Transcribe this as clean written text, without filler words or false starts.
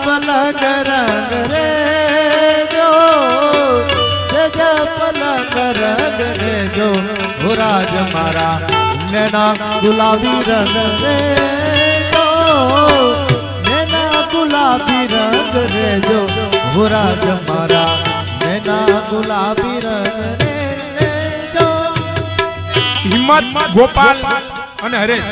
પલંગ રંગ રે જો સેજા પલંગ રંગ રે જો ભુરાજ મારા નૈના ગુલાબી રંગ રે જો નૈના ગુલાબી રંગ રે જો ભુરાજ મારા નૈના ગુલાબી રંગ રે જો હિંમત, ગોપાલ અને હરેશ